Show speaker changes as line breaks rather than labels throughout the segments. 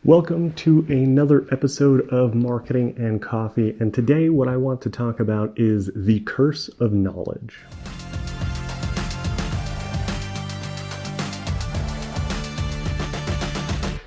Welcome to another episode of Marketing and Coffee, and today what I want to talk about is the curse of knowledge.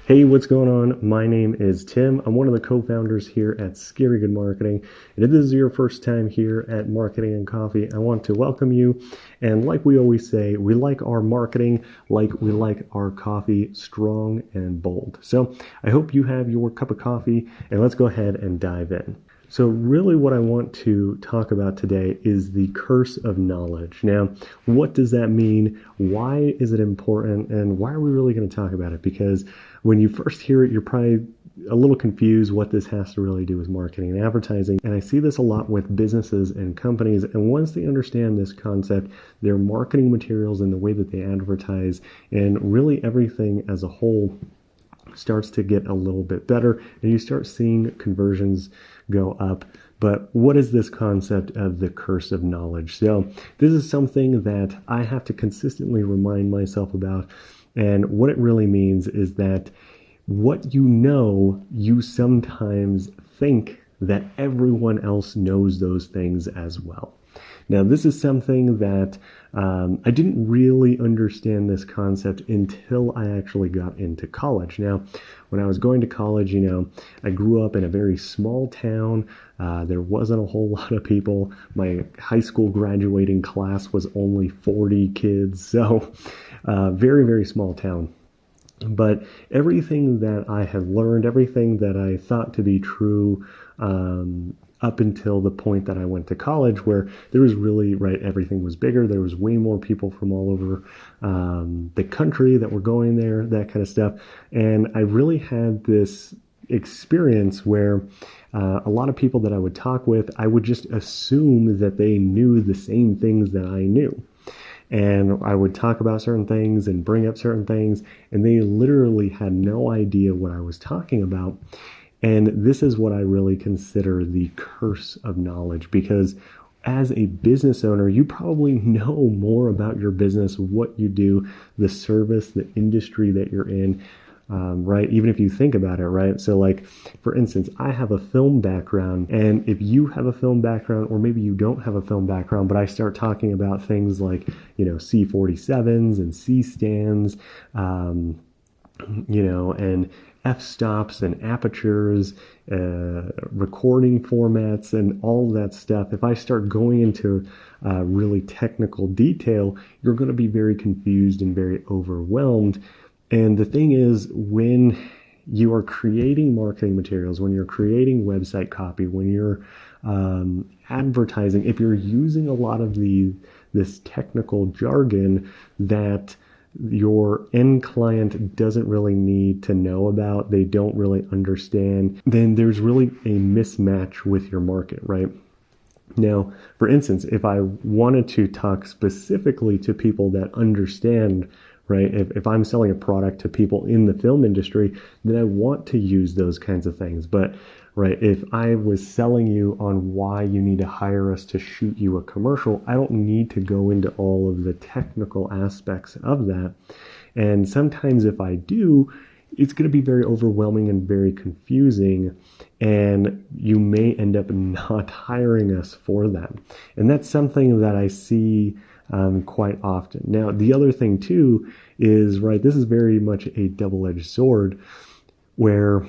Hey, what's going on? My name is Tim. I'm one of the co-founders here at Scary Good Marketing. And if this is your first time here at Marketing and Coffee, I want to welcome you. And like we always say, we like our marketing like we like our coffee, strong and bold. So I hope you have your cup of coffee, and let's go ahead and dive in. So really what I want to talk about today is the curse of knowledge. Now, what does that mean? Why is it important? And why are we really going to talk about it? Because when you first hear it, you're probably a little confused what this has to really do with marketing and advertising. And I see this a lot with businesses and companies. And once they understand this concept, their marketing materials and the way that they advertise and really everything as a whole starts to get a little bit better, and you start seeing conversions go up. But what is this concept of the curse of knowledge? So this is something that I have to consistently remind myself about. And what it really means is that what you know, you sometimes think that everyone else knows those things as well. Now, this is something that I didn't really understand this concept until I actually got into college. Now, when I was going to college, I grew up in a very small town. There wasn't a whole lot of people. My high school graduating class was only 40 kids. So very, very small town. But everything that I had learned, everything that I thought to be true, up until the point that I went to college, where there was really, everything was bigger. There was way more people from all over the country that were going there, that kind of stuff. And I really had this experience where a lot of people that I would talk with, I would just assume that they knew the same things that I knew. And I would talk about certain things and bring up certain things, and they literally had no idea what I was talking about. And this is what I really consider the curse of knowledge, because as a business owner, you probably know more about your business, what you do, the service, the industry that you're in, right? Even if you think about it, right? So like, for instance, I have a film background, and if you have a film background, or maybe you don't have a film background, but I start talking about things like, C47s and C-stands, and f-stops and apertures, recording formats, and all that stuff. If I start going into really technical detail, you're going to be very confused and very overwhelmed. And the thing is, when you are creating marketing materials, when you're creating website copy, when you're advertising, if you're using a lot of this technical jargon that your end client doesn't really need to know about, they don't really understand, then there's really a mismatch with your market, right? Now, for instance, if I wanted to talk specifically to people that understand, right? If I'm selling a product to people in the film industry, then I want to use those kinds of things. But right, if I was selling you on why you need to hire us to shoot you a commercial, I don't need to go into all of the technical aspects of that. And sometimes if I do, it's going to be very overwhelming and very confusing, and you may end up not hiring us for that. And that's something that I see quite often. Now, the other thing too is, this is very much a double-edged sword, where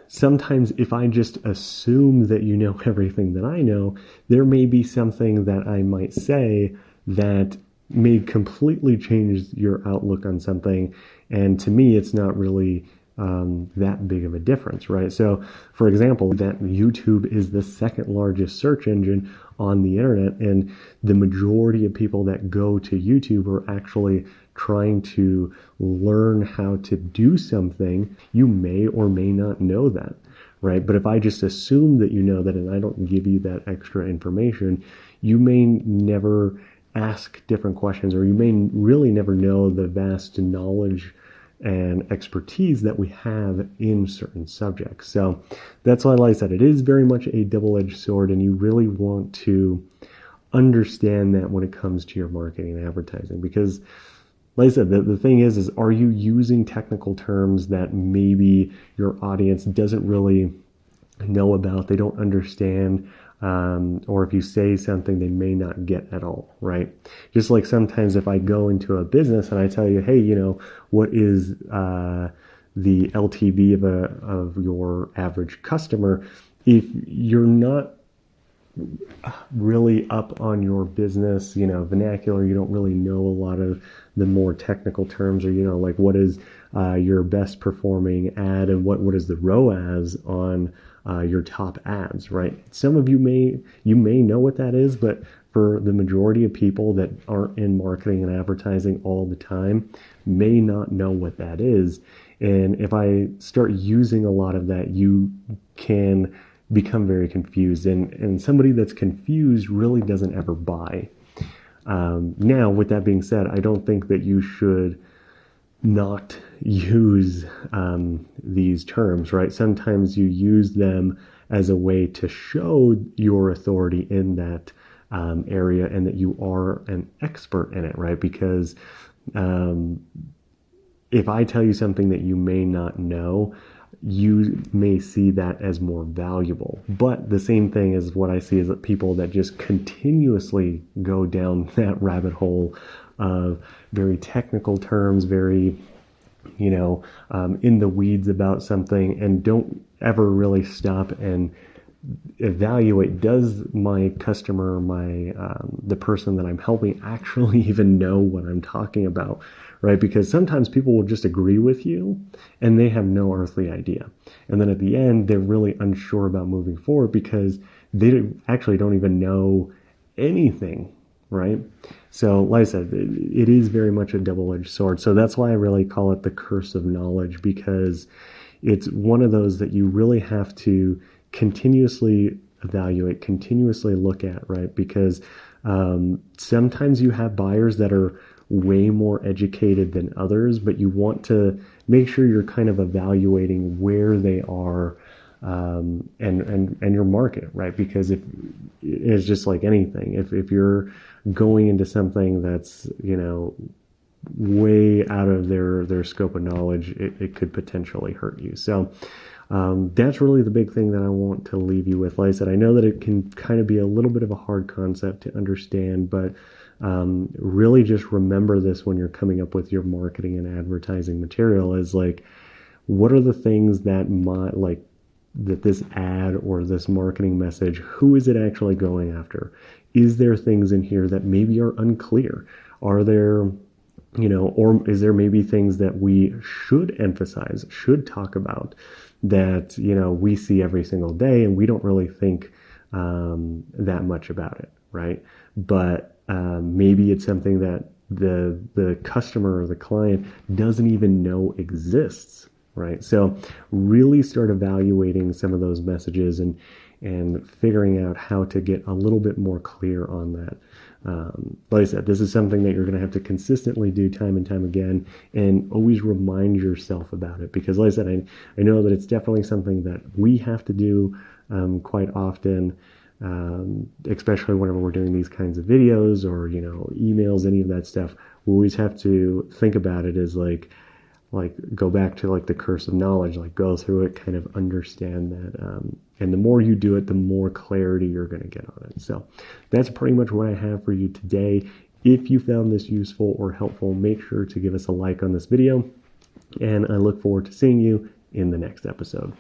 sometimes if I just assume that you know everything that I know, there may be something that I might say that may completely change your outlook on something. And to me, it's not really that big of a difference, right? So, for example, that YouTube is the second largest search engine on the internet, and the majority of people that go to YouTube are actually trying to learn how to do something. You may or may not know that, right? But if I just assume that you know that and I don't give you that extra information, you may never ask different questions, or you may really never know the vast knowledge and expertise that we have in certain subjects. So that's why, like I said, it is very much a double-edged sword, and you really want to understand that when it comes to your marketing and advertising, because like I said, the thing is are you using technical terms that maybe your audience doesn't really know about, they don't understand, or if you say something they may not get at all, right? Just like sometimes if I go into a business and I tell you, hey, what is the LTV of your average customer, if you're not really up on your business, vernacular, you don't really know a lot of the more technical terms, or, like what is your best performing ad and what is the ROAS on your top ads, right? Some of you may know what that is, but for the majority of people that aren't in marketing and advertising all the time may not know what that is. And if I start using a lot of that, you can become very confused, and somebody that's confused really doesn't ever buy. Now, with that being said, I don't think that you should not use these terms, right? Sometimes you use them as a way to show your authority in that area and that you are an expert in it, right? Because if I tell you something that you may not know, you may see that as more valuable. But the same thing is what I see is that people that just continuously go down that rabbit hole of very technical terms, very, in the weeds about something, and don't ever really stop and evaluate, does my customer, the person that I'm helping actually even know what I'm talking about, right? Because sometimes people will just agree with you and they have no earthly idea. And then at the end, they're really unsure about moving forward because they actually don't even know anything, right? So like I said, it is very much a double-edged sword. So that's why I really call it the curse of knowledge, because it's one of those that you really have to continuously evaluate, continuously look at, right? Because sometimes you have buyers that are way more educated than others, but you want to make sure you're kind of evaluating where they are and your market, right? Because if it's just like anything, if you're going into something that's way out of their scope of knowledge, it could potentially hurt you. So that's really the big thing that I want to leave you with. Like I said, I know that it can kind of be a little bit of a hard concept to understand, but really just remember this when you're coming up with your marketing and advertising material, is like, what are the things that that this ad or this marketing message, who is it actually going after? Is there things in here that maybe are unclear? Are there, or is there maybe things that we should emphasize, should talk about, that, we see every single day and we don't really think that much about it, right? But maybe it's something that the customer or the client doesn't even know exists, right? So really start evaluating some of those messages and figuring out how to get a little bit more clear on that. Like I said, this is something that you're going to have to consistently do time and time again, and always remind yourself about it. Because like I said, I know that it's definitely something that we have to do quite often, especially whenever we're doing these kinds of videos or, emails, any of that stuff. We always have to think about it as like go back to like the curse of knowledge, like go through it, kind of understand that. And the more you do it, the more clarity you're going to get on it. So that's pretty much what I have for you today. If you found this useful or helpful, make sure to give us a like on this video. And I look forward to seeing you in the next episode.